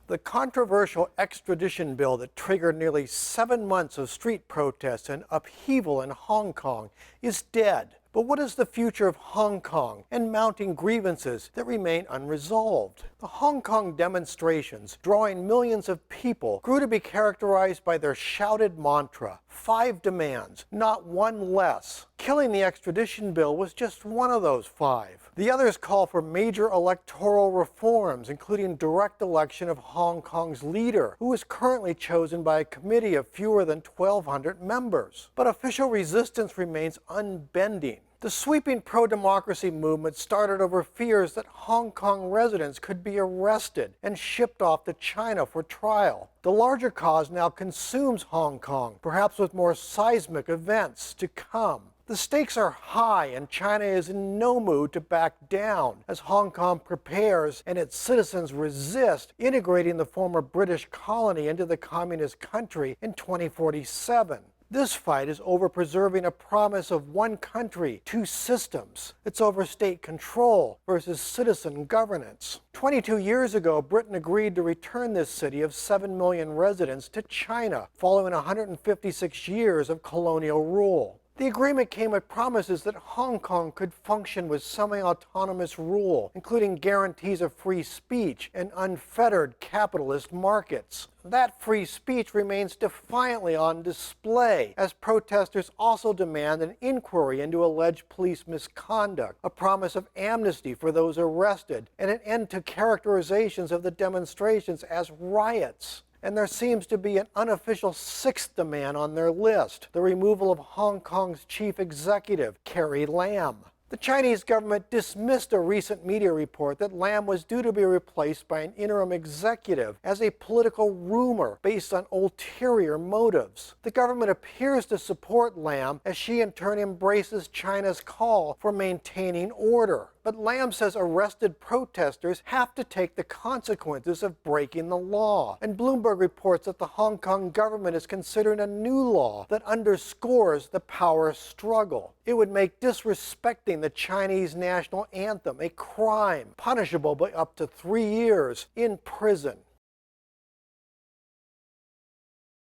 The controversial extradition bill that triggered nearly 7 months of street protests and upheaval in Hong Kong is dead. But what is the future of Hong Kong and mounting grievances that remain unresolved? The Hong Kong demonstrations, drawing millions of people, grew to be characterized by their shouted mantra, 5 demands, not one less. Killing the extradition bill was just one of those 5. The others call for major electoral reforms, including direct election of Hong Kong's leader, who is currently chosen by a committee of fewer than 1,200 members. But official resistance remains unbending. The sweeping pro-democracy movement started over fears that Hong Kong residents could be arrested and shipped off to China for trial. The larger cause now consumes Hong Kong, perhaps with more seismic events to come. The stakes are high, and China is in no mood to back down as Hong Kong prepares and its citizens resist integrating the former British colony into the communist country in 2047. This fight is over preserving a promise of one country, 2 systems. It's over state control versus citizen governance. 22 years ago, Britain agreed to return this city of 7 million residents to China, following 156 years of colonial rule. The agreement came with promises that Hong Kong could function with semi-autonomous rule, including guarantees of free speech and unfettered capitalist markets. That free speech remains defiantly on display, as protesters also demand an inquiry into alleged police misconduct, a promise of amnesty for those arrested, and an end to characterizations of the demonstrations as riots. And there seems to be an unofficial 6th demand on their list, the removal of Hong Kong's chief executive, Carrie Lam. The Chinese government dismissed a recent media report that Lam was due to be replaced by an interim executive as a political rumor based on ulterior motives. The government appears to support Lam as she in turn embraces China's call for maintaining order. But Lam says arrested protesters have to take the consequences of breaking the law. And Bloomberg reports that the Hong Kong government is considering a new law that underscores the power struggle. It would make disrespecting the Chinese national anthem a crime, punishable by up to 3 years in prison.